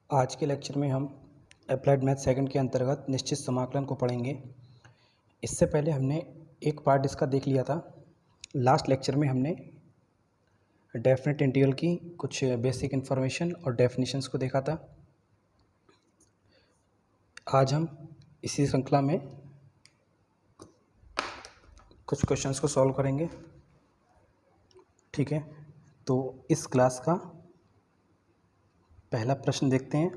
आज के लेक्चर में हम अप्लाइड मैथ सेकंड के अंतर्गत निश्चित समाकलन को पढ़ेंगे। इससे पहले हमने एक पार्ट इसका देख लिया था। लास्ट लेक्चर में हमने डेफिनेट इंटीग्रल की कुछ बेसिक इन्फॉर्मेशन और डेफिनेशंस को देखा था। आज हम इसी श्रृंखला में कुछ क्वेश्चंस को सॉल्व करेंगे। ठीक है, तो इस क्लास का पहला प्रश्न देखते हैं।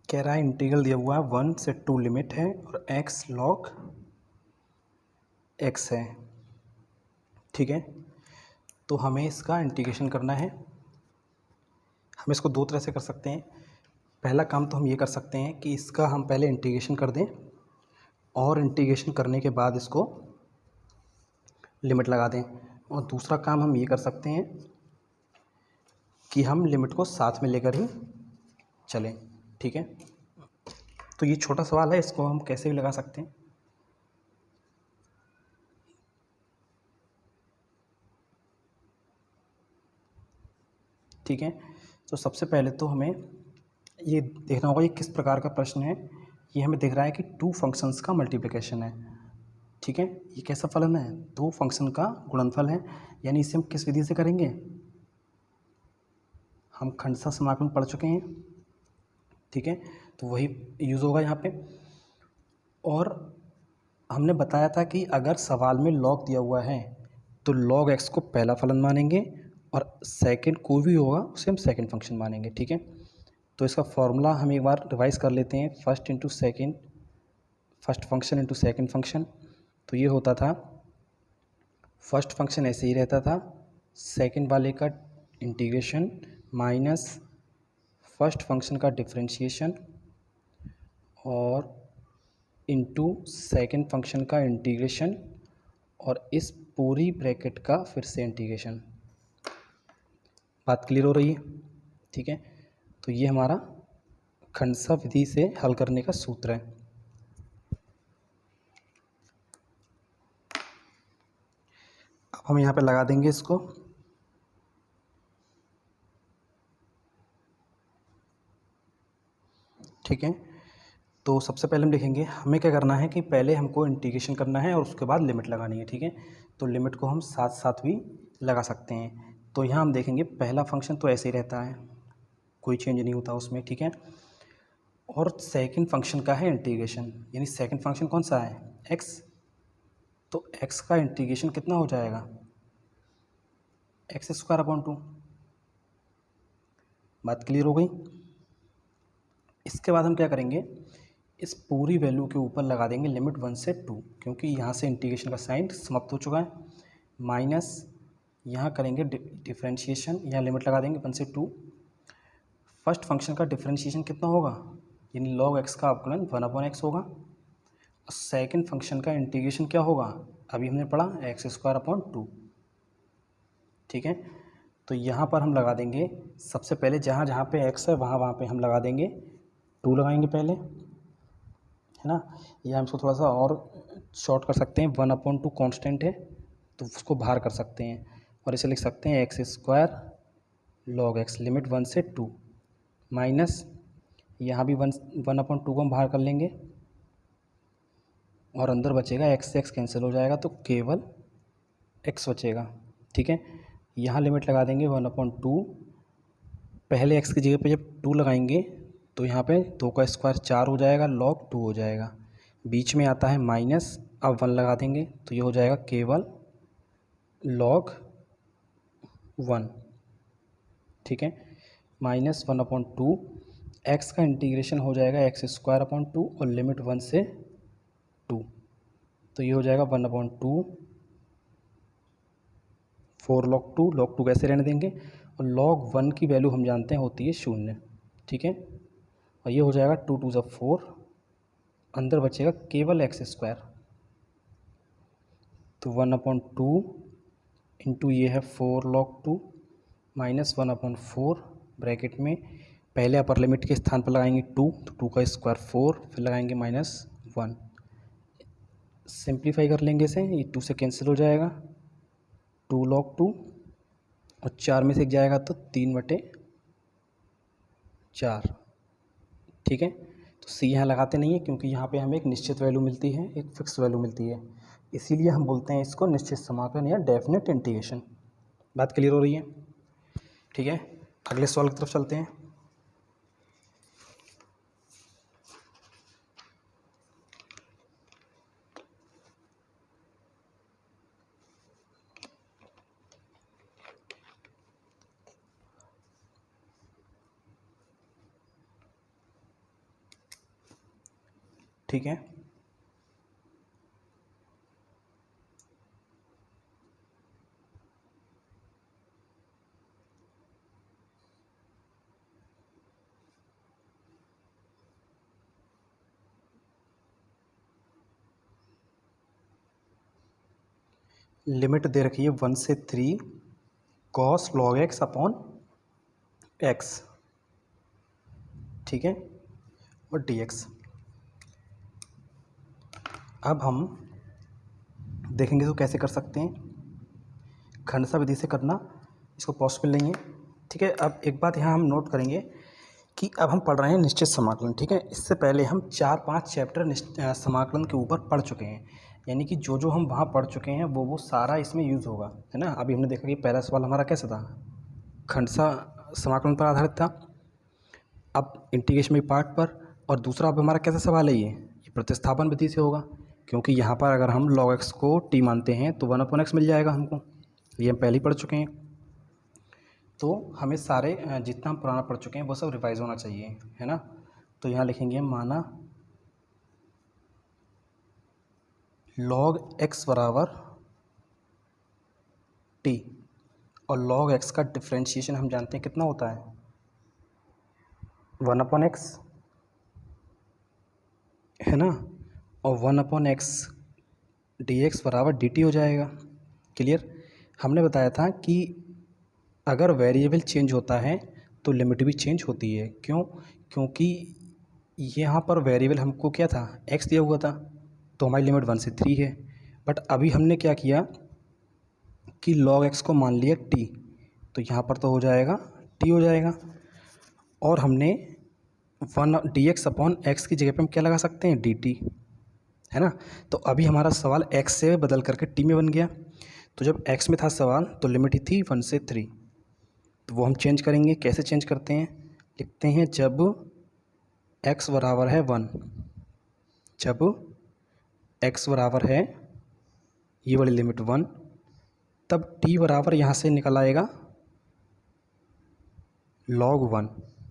कह रहा है इंटीग्रल दिया हुआ है 1 से 2 लिमिट है और x log x है। ठीक है, तो हमें इसका इंटीग्रेशन करना है। हम इसको दो तरह से कर सकते हैं। पहला काम तो हम ये कर सकते हैं कि इसका हम पहले इंटीग्रेशन कर दें और इंटीग्रेशन करने के बाद इसको लिमिट लगा दें, और दूसरा काम हम ये कर सकते हैं कि हम लिमिट को साथ में लेकर ही चलें। ठीक है, तो ये छोटा सवाल है, इसको हम कैसे भी लगा सकते हैं। ठीक है, तो सबसे पहले तो हमें ये देखना होगा ये किस प्रकार का प्रश्न है। ये हमें दिख रहा है कि 2 फंक्शंस का मल्टीप्लिकेशन है। ठीक है, ये कैसा फलन है? 2 फंक्शन का गुणनफल है। यानी इसे हम किस विधि से करेंगे? हम खंडशः समाकलन पढ़ चुके हैं। ठीक है, तो वही यूज़ होगा यहाँ पे। और हमने बताया था कि अगर सवाल में लॉग दिया हुआ है तो log x को पहला फलन मानेंगे और सेकंड कोई भी होगा उसे हम सेकंड फंक्शन मानेंगे। ठीक है, तो इसका फॉर्मूला हम एक बार रिवाइज कर लेते हैं। First function into second function. तो ये होता था, फर्स्ट फंक्शन ऐसे ही रहता था, सेकंड वाले का इंटीग्रेशन माइनस फर्स्ट फंक्शन का डिफरेंशिएशन और इंटू सेकंड फंक्शन का इंटीग्रेशन और इस पूरी ब्रैकेट का फिर से इंटीग्रेशन। बात क्लियर हो रही है? ठीक है, तो ये हमारा खंडशः विधि से हल करने का सूत्र है। अब हम यहाँ पे लगा देंगे इसको। ठीक है, तो सबसे पहले हम लिखेंगे, हमें क्या करना है कि पहले हमको इंटीग्रेशन करना है और उसके बाद लिमिट लगानी है। ठीक है, तो लिमिट को हम साथ साथ भी लगा सकते हैं। तो यहाँ हम देखेंगे पहला फंक्शन तो ऐसे ही रहता है, कोई चेंज नहीं होता उसमें। ठीक है, और सेकंड फंक्शन का है इंटीग्रेशन, यानी सेकंड फंक्शन कौन सा है? x। तो x का इंटीग्रेशन कितना हो जाएगा? x²/2। बात क्लियर हो गई? इसके बाद हम क्या करेंगे, इस पूरी वैल्यू के ऊपर लगा देंगे लिमिट 1 से 2, क्योंकि यहाँ से इंटीग्रेशन का साइन समाप्त हो चुका है। माइनस यहाँ करेंगे डिफरेंशिएशन, यहाँ लिमिट लगा देंगे 1 से 2। फर्स्ट फंक्शन का डिफरेंशिएशन कितना होगा? यानी log x का अवकलन 1/x होगा। और सेकंड फंक्शन का इंटीग्रेशन क्या होगा? अभी हमने पढ़ा x²/2। ठीक है, तो यहाँ पर हम लगा देंगे, सबसे पहले जहाँ जहाँ पे x है वहाँ पे हम लगा देंगे 2 लगाएंगे पहले, है ना। या हम इसको थोड़ा सा और शॉर्ट कर सकते हैं, 1/2 कांस्टेंट है तो उसको बाहर कर सकते हैं और इसे लिख सकते हैं x² log x लिमिट 1 से 2 माइनस यहाँ भी 1/2 को हम बाहर कर लेंगे और अंदर बचेगा x से x कैंसिल हो जाएगा तो केवल x बचेगा। ठीक है, यहाँ लिमिट लगा देंगे 1/2। पहले x की जगह पे जब 2 लगाएंगे तो यहाँ पे 2 का स्क्वायर 4 हो जाएगा, log 2 हो जाएगा। बीच में आता है माइनस, अब 1 लगा देंगे तो ये हो जाएगा केवल log 1। ठीक है, माइनस 1/2, x का इंटीग्रेशन हो जाएगा x²/2 और लिमिट 1 से 2, तो ये हो जाएगा 1/2 4 log 2 कैसे रहने देंगे, और log 1 की वैल्यू हम जानते हैं होती है 0। ठीक है, और ये हो जाएगा 2 2 = 4, अंदर बचेगा केवल x²। तो 1/2 इंटू ये है 4 log 2 माइनस 1/4 ब्रैकेट में पहले अपर लिमिट के स्थान पर लगाएंगे 2, तो 2 का स्क्वायर 4, फिर लगाएंगे -1। सिंप्लीफाई कर लेंगे इसे, ये 2 से कैंसिल हो जाएगा, 2 log 2 और 4 में से 1 जाएगा तो 3/4। ठीक है, तो सी यहाँ लगाते नहीं है क्योंकि यहाँ पे हमें एक निश्चित वैल्यू मिलती है, एक फिक्स वैल्यू मिलती है, इसीलिए हम बोलते हैं इसको निश्चित समाकलन या डेफिनेट इंटीग्रेशन। बात क्लियर हो रही है? ठीक है, अगले सवाल की तरफ चलते हैं। ठीक है, लिमिट दे रखी है 1 से 3 cos log x upon x। ठीक है, और dx। अब हम देखेंगे तो कैसे कर सकते हैं, खंडसा विधि से करना इसको पॉसिबल नहीं है। ठीक है, अब एक बात यहाँ हम नोट करेंगे कि अब हम पढ़ रहे हैं निश्चित समाकलन। ठीक है, इससे पहले हम 4-5 चैप्टर समाकलन के ऊपर पढ़ चुके हैं, यानी कि जो जो हम वहाँ पढ़ चुके हैं वो सारा इसमें यूज़ होगा, है ना। अभी हमने देखा कि पहला सवाल हमारा कैसा था, खंडसा समाकलन पर आधारित था। अब इंटीग्रेशन में पार्ट पर, और दूसरा अब हमारा कैसा सवाल है, ये प्रतिस्थापन विधि से होगा, क्योंकि यहाँ पर अगर हम log x को t मानते हैं तो 1/x मिल जाएगा हमको, ये हम पहले ही पढ़ चुके हैं। तो हमें सारे जितना हम पुराना पढ़ चुके हैं वो सब रिवाइज होना चाहिए, है ना। तो यहाँ लिखेंगे माना log x बराबर t, और log x का डिफ्रेंशिएशन हम जानते हैं कितना होता है, 1/x, है ना, और 1/x dx बराबर dt हो जाएगा। क्लियर। हमने बताया था कि अगर वेरिएबल चेंज होता है तो लिमिट भी चेंज होती है। क्यों? क्योंकि यहाँ पर वेरिएबल हमको क्या था, x दिया हुआ था, तो हमारी लिमिट 1 से 3 है। बट अभी हमने क्या किया कि log x को मान लिया t, तो यहाँ पर तो हो जाएगा t हो जाएगा, और हमने 1 dx अपॉन x की जगह पे हम क्या लगा सकते हैं, dt, है ना। तो अभी हमारा सवाल x से बदल करके t में बन गया। तो जब x में था सवाल तो लिमिट ही थी 1 से 3, तो वो हम चेंज करेंगे। कैसे चेंज करते हैं, लिखते हैं जब x बराबर है 1, जब x बराबर है ये वाली लिमिट 1, तब t बराबर यहाँ से निकल आएगा log 1।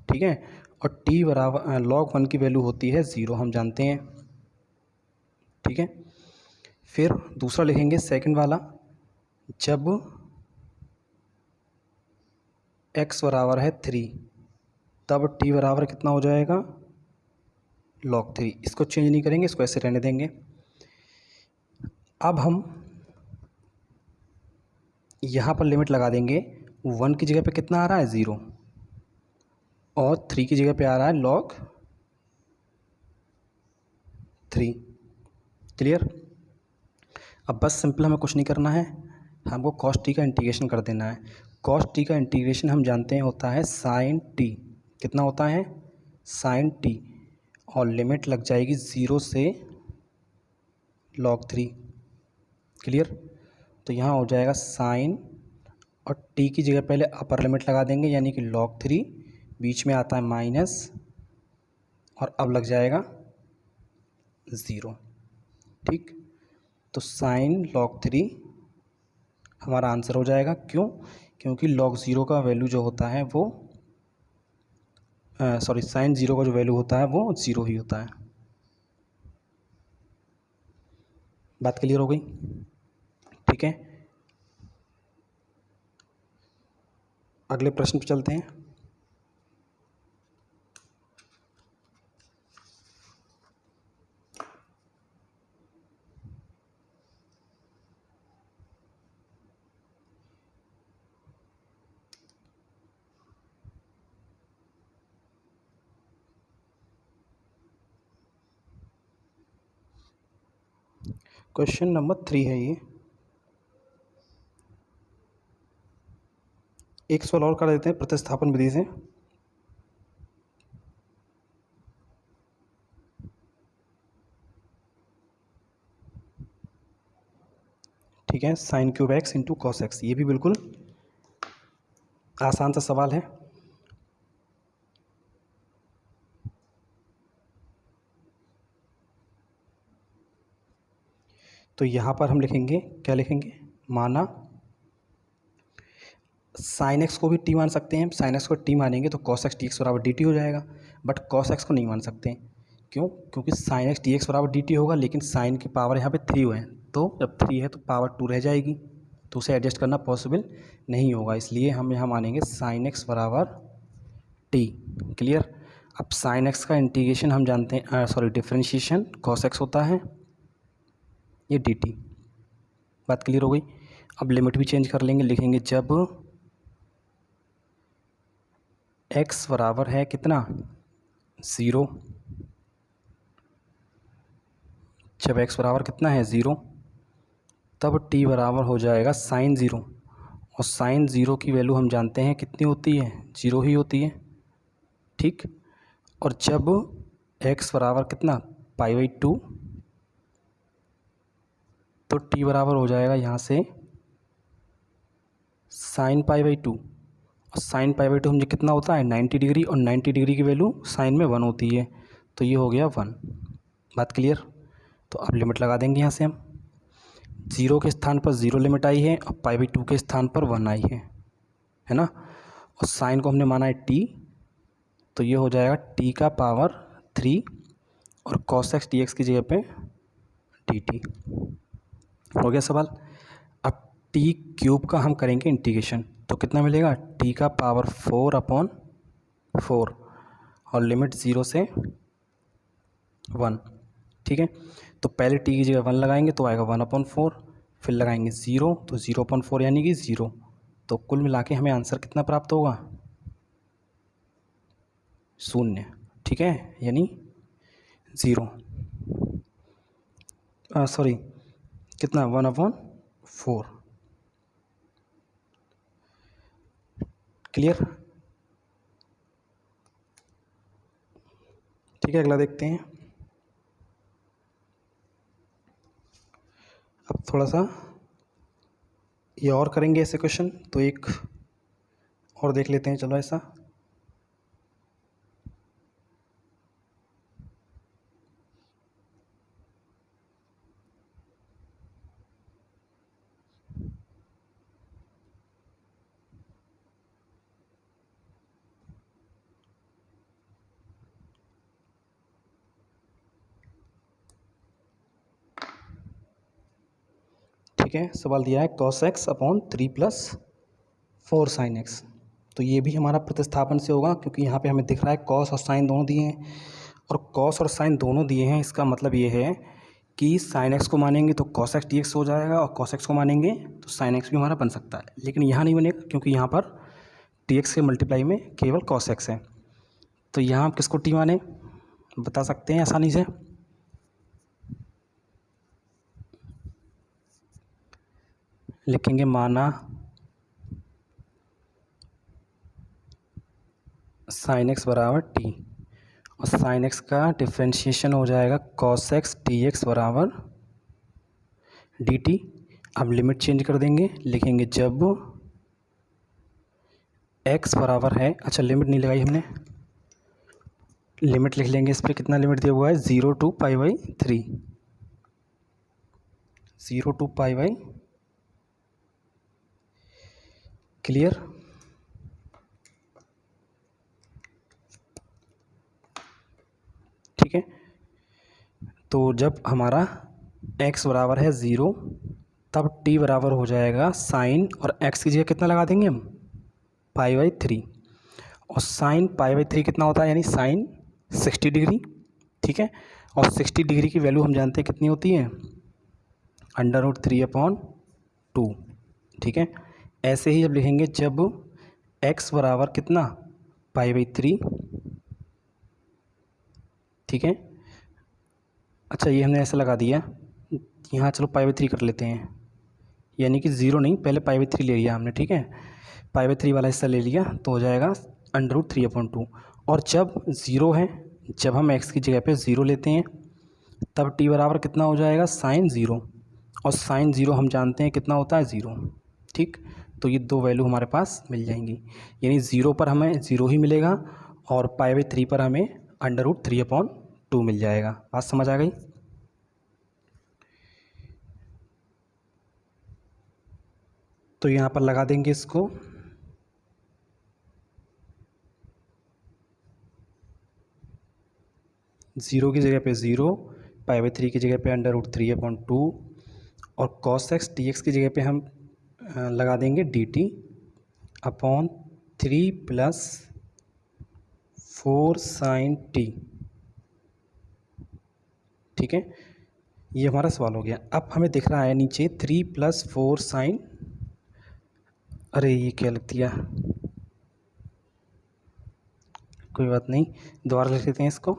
ठीक है, और t बराबर log 1 की वैल्यू होती है 0, हम जानते हैं। ठीक है, फिर दूसरा लिखेंगे सेकंड वाला, जब x बराबर है 3, तब t बराबर कितना हो जाएगा, log 3। इसको चेंज नहीं करेंगे, इसको ऐसे रहने देंगे। अब हम यहाँ पर लिमिट लगा देंगे, 1 की जगह पे कितना आ रहा है, 0, और 3 की जगह पे आ रहा है log 3। क्लियर। अब बस सिंपल हमें कुछ नहीं करना है, हमको cos t का इंटीग्रेशन कर देना है। cos t का इंटीग्रेशन हम जानते हैं होता है sin t, कितना होता है, sin t, और लिमिट लग जाएगी 0 से log 3। क्लियर। तो यहाँ हो जाएगा sin, और t की जगह पहले अपर लिमिट लगा देंगे, यानी कि log 3, बीच में आता है माइनस, और अब लग जाएगा 0। ठीक, तो sin log 3 हमारा आंसर हो जाएगा। क्यों? क्योंकि log 0 का वैल्यू जो होता है वो sin 0 का जो वैल्यू होता है वो 0 ही होता है। बात क्लियर हो गई? ठीक है, अगले प्रश्न पे चलते हैं। क्वेश्चन नंबर 3 है ये। एक सवाल और कर देते हैं प्रतिस्थापन विधि से। ठीक है, sine cube x into cos x, ये भी बिल्कुल आसान सा सवाल है। तो यहाँ पर हम लिखेंगे, क्या लिखेंगे, माना साइन एक्स को भी टी मान सकते हैं। साइन एक्स को टी मानेंगे तो कॉस एक्स टी एक्स बराबर डी टी हो जाएगा, बट कॉस एक्स को नहीं मान सकते। क्यों? क्योंकि साइन एक्स टी एक्स बराबर डी टी होगा, लेकिन साइन की पावर यहाँ पे 3 हुए हैं, तो जब 3 है तो पावर 2 रह जाएगी, तो उसे एडजस्ट करना पॉसिबल नहीं होगा। इसलिए हम यहाँ मानेंगे साइन एक्स बराबर टी। क्लियर? अब साइन एक्स का इंटीग्रेशन हम जानते हैं, सॉरी डिफ्रेंशिएशन कॉस एक्स होता है, ये डी टी। बात क्लियर हो गई। अब लिमिट भी चेंज कर लेंगे, लिखेंगे जब x बराबर है कितना, 0, जब x बराबर कितना है 0, तब t बराबर हो जाएगा साइन 0, और साइन 0 की वैल्यू हम जानते हैं कितनी होती है, 0 ही होती है। ठीक, और जब x बराबर कितना, π/2, तो t बराबर हो जाएगा यहाँ से साइन π/2, और साइन π/2 मुझे कितना होता है 90 डिग्री, और 90 डिग्री की वैल्यू साइन में 1 होती है, तो ये हो गया 1। बात क्लियर? तो अब लिमिट लगा देंगे यहाँ से हम, 0 के स्थान पर 0 लिमिट आई है, और π/2 के स्थान पर 1 आई है ना। और साइन को हमने माना है t, तो ये हो जाएगा t का पावर 3, और cos x dx की जगह पे dt। हो गया सवाल। अब t क्यूब का हम करेंगे इंटीग्रेशन, तो कितना मिलेगा, t का पावर 4/4, और लिमिट 0 से 1। ठीक है, तो पहले t की जगह 1 लगाएंगे तो आएगा 1/4, फिर लगाएंगे 0, तो 0/4 यानी कि 0, तो कुल मिला के हमें आंसर कितना प्राप्त होगा, 0। ठीक है, यानी 0, सॉरी कितना, 1/4। क्लियर? ठीक है, अगला देखते हैं। अब थोड़ा सा ये और करेंगे ऐसे क्वेश्चन, तो एक और देख लेते हैं, चलो ऐसा। ठीक है, सवाल दिया है cos x upon 3 + 4 sin x, तो ये भी हमारा प्रतिस्थापन से होगा, क्योंकि यहाँ पे हमें दिख रहा है cos और sin दोनों दिए हैं, और cos और sin दोनों दिए हैं, इसका मतलब ये है कि sin x को मानेंगे तो cos x dx हो जाएगा, और cos x को मानेंगे तो sin x भी हमारा बन सकता है, लेकिन यहाँ नहीं बनेगा, क्योंकि यहाँ पर dx के मल्टीप्लाई में केवल cos x है। तो यहाँ आप किसको t माने, बता सकते हैं आसानी से। लिखेंगे माना साइन एक्स बराबर टी, और साइन एक्स का डिफ्रेंशिएशन हो जाएगा cos x dx बराबर dt। अब लिमिट चेंज कर देंगे, लिखेंगे जब x बराबर है, अच्छा लिमिट नहीं लगाई हमने, लिमिट लिख लेंगे, इस पर कितना लिमिट दिया हुआ है, 0 to π/3, 0 to π/, क्लियर? ठीक है, तो जब हमारा x बराबर है 0, तब t बराबर हो जाएगा साइन, और x की जगह कितना लगा देंगे हम, π/3, और साइन π/3 कितना होता है, यानी साइन 60 डिग्री। ठीक है, और 60 डिग्री की वैल्यू हम जानते हैं कितनी होती है, √3/2। ठीक है, ऐसे ही जब लिखेंगे जब x बराबर कितना, π/3। ठीक है, अच्छा ये हमने ऐसा लगा दिया, यहाँ चलो π/3 कर लेते हैं, यानी कि 0 नहीं, पहले π/3 ले लिया हमने। ठीक है, पाई/3 वाला हिस्सा ले लिया तो हो जाएगा √3/2। और जब ज़ीरो है, जब हम x की जगह पे ज़ीरो लेते हैं तब t बराबर कितना हो जाएगा, sin ज़ीरो। और sin ज़ीरो हम जानते हैं कितना होता है, ज़ीरो। ठीक, तो ये दो वैल्यू हमारे पास मिल जाएंगी। यानी ज़ीरो पर हमें ज़ीरो ही मिलेगा और पाई/3 पर हमें √3/2 मिल जाएगा। बात समझ आ गई। तो यहाँ पर लगा देंगे इसको। ज़ीरो की जगह पे ज़ीरो, पाई/3 की जगह पे √3/2 और cos x dx की जगह पे हम लगा देंगे dt/3 + 4 sin t। ठीक है, ये हमारा सवाल हो गया। अब हमें दिख रहा है नीचे 3 + 4 sin, अरे ये क्या लिख दिया, कोई बात नहीं, दोबारा लिख लेते हैं इसको।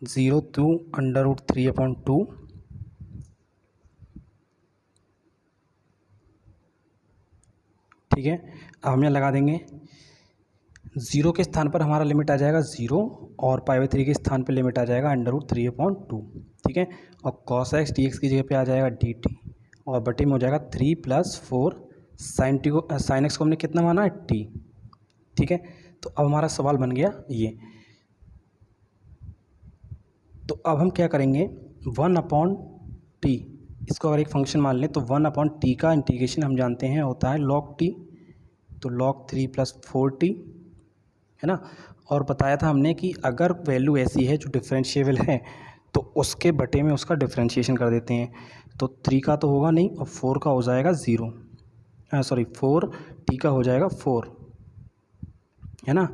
0 to √3/2 ठीक है। अब हम यहाँ लगा देंगे, ज़ीरो के स्थान पर हमारा लिमिट आ जाएगा ज़ीरो और पाई/3 के स्थान पर लिमिट आ जाएगा √3/2। ठीक है, और cos x dx की जगह पे आ जाएगा dt और बटे में हो जाएगा 3 + 4 sin t को, sin x को हमने कितना माना है, t। ठीक है, तो अब हमारा सवाल बन गया ये। तो अब हम क्या करेंगे, 1/t, इसको अगर एक फंक्शन मान लें तो 1/t का इंटीग्रेशन हम जानते हैं होता है log t, तो log 3 + 4t है ना। और बताया था हमने कि अगर वैल्यू ऐसी है जो डिफरेंशिएबल है तो उसके बटे में उसका डिफरेंशिएशन कर देते हैं। तो 3 का तो होगा नहीं और 4 का हो जाएगा ज़ीरो, सॉरी 4t का हो जाएगा 4, है ना।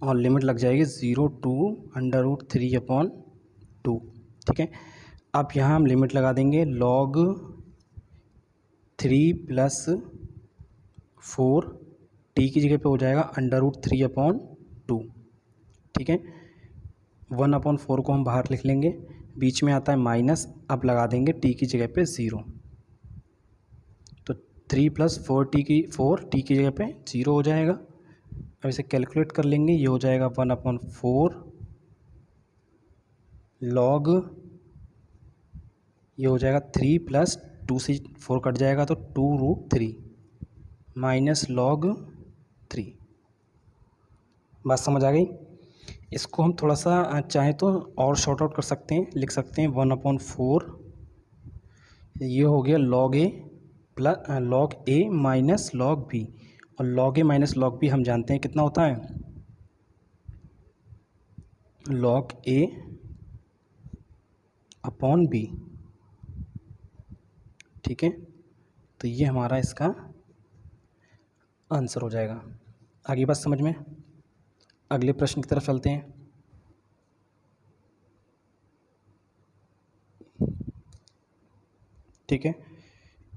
और लिमिट लग जाएगी 0 to √3/2। ठीक है, अब यहाँ हम लिमिट लगा देंगे log 3 + 4 t की जगह पे हो जाएगा √3/2। ठीक है, 1/4 को हम बाहर लिख लेंगे, बीच में आता है माइनस, अब लगा देंगे t की जगह पे ज़ीरो। तो 3 + 4t की जगह पे ज़ीरो हो जाएगा। अब इसे कैलकुलेट कर लेंगे, ये हो जाएगा 1/4 log, ये हो जाएगा 3 + 2 से 4 कट जाएगा तो 2√3 माइनस log 3। बात समझ आ गई। इसको हम थोड़ा सा चाहे तो और शॉर्ट आउट कर सकते हैं, लिख सकते हैं 1/4, ये हो गया log a minus log b, और log a minus log b हम जानते हैं कितना होता है, log a/b। ठीक है, तो ये हमारा इसका आंसर हो जाएगा। आगे बात समझ में, अगले प्रश्न की तरफ चलते हैं। ठीक है,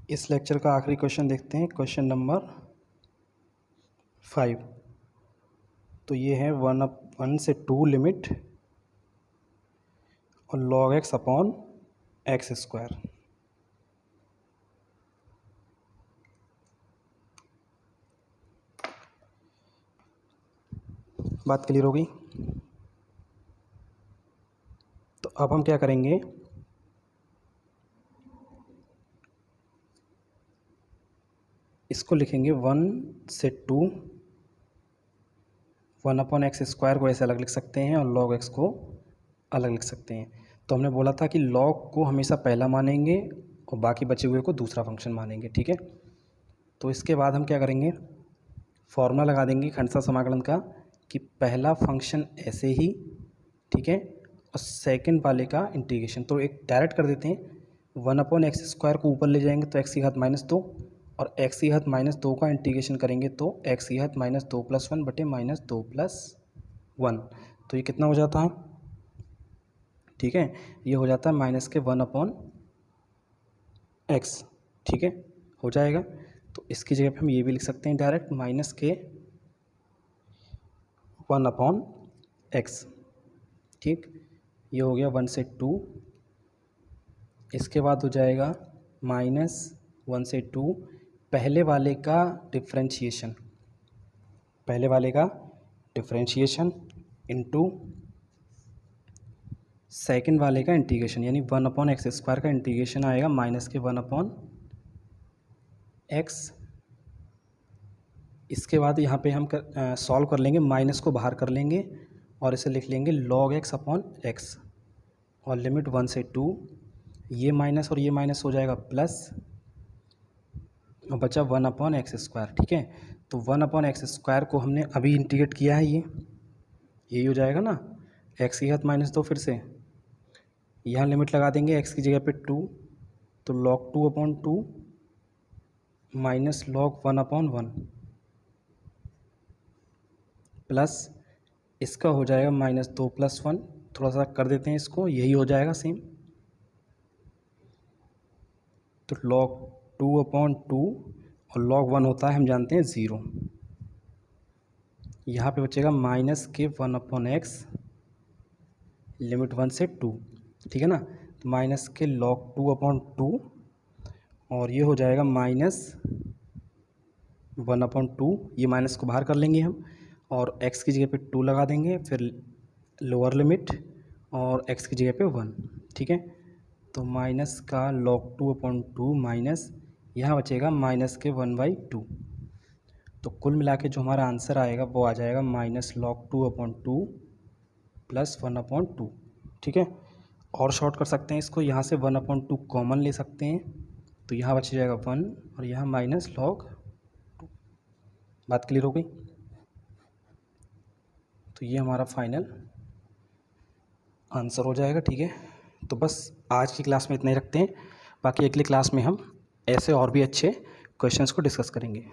इस लेक्चर का आखिरी क्वेश्चन देखते हैं, क्वेश्चन नंबर 5। तो ये है 1 से 2 लिमिट और log x/x²। बात क्लियर हो गई। तो अब हम क्या करेंगे, इसको लिखेंगे 1 से 2, 1/x² को ऐसे अलग लिख सकते हैं और log x को अलग लिख सकते हैं। तो हमने बोला था कि log को हमेशा पहला मानेंगे और बाकी बचे हुए को दूसरा फंक्शन मानेंगे। ठीक है, तो इसके बाद हम क्या करेंगे, फॉर्मूला लगा देंगे खंडसा समाकलन का कि पहला फंक्शन ऐसे ही, ठीक है, और सेकंड वाले का इंटीग्रेशन। तो एक डायरेक्ट कर देते हैं, 1/x² को ऊपर ले जाएंगे तो x⁻², और x⁻² का इंटीग्रेशन करेंगे तो x⁻² + 1 बटे -2 + 1। तो ये कितना हो जाता है, ठीक है, ये हो जाता है -1/x। ठीक है, हो जाएगा। तो इसकी जगह पे हम ये भी लिख सकते हैं डायरेक्ट -1/x। ठीक, ये हो गया 1 से 2। इसके बाद हो जाएगा -1 से 2 पहले वाले का डिफ्रेंशिएशन, पहले वाले का डिफरेंशिएशन इंटू सेकंड वाले का इंटीग्रेशन, यानी 1/x² का इंटीग्रेशन आएगा माइनस के 1/x। इसके बाद यहाँ पे हम सॉल्व कर लेंगे, माइनस को बाहर कर लेंगे और इसे लिख लेंगे log x/x और लिमिट 1 से 2, ये माइनस और ये माइनस हो जाएगा प्लस और बचा 1/x²। ठीक है, तो 1/x² को हमने अभी इंटीग्रेट किया है, ये यही हो जाएगा ना, x की घात -2 फिर से यहाँ लिमिट लगा देंगे x की जगह पे 2, तो log 2/2 माइनस log 1/1 प्लस इसका हो जाएगा -2 + 1, थोड़ा सा कर देते हैं इसको, यही हो जाएगा सेम। तो log 2/2 और log 1 होता है हम जानते हैं 0। यहाँ पे बचेगा माइनस के 1/x लिमिट 1 से 2। ठीक है ना, तो माइनस के log 2/2 और ये हो जाएगा -1/2, ये माइनस को बाहर कर लेंगे हम और x की जगह पे 2 लगा देंगे, फिर लोअर लिमिट और x की जगह पे 1। ठीक है, तो माइनस का log 2/2 माइनस यहाँ बचेगा माइनस के 1/2। तो कुल मिला के जो हमारा आंसर आएगा वो आ जाएगा माइनस log 2/2 प्लस 1/2। ठीक है, और शॉर्ट कर सकते हैं इसको, यहाँ से 1/2 कॉमन ले सकते हैं, तो यहाँ बच जाएगा 1 और यहाँ माइनस log 2। बात क्लियर हो गई? तो ये हमारा फाइनल आंसर हो जाएगा। ठीक है, तो बस आज की क्लास में इतना ही रखते हैं, बाकी अगली क्लास में हम ऐसे और भी अच्छे क्वेश्चंस को डिस्कस करेंगे।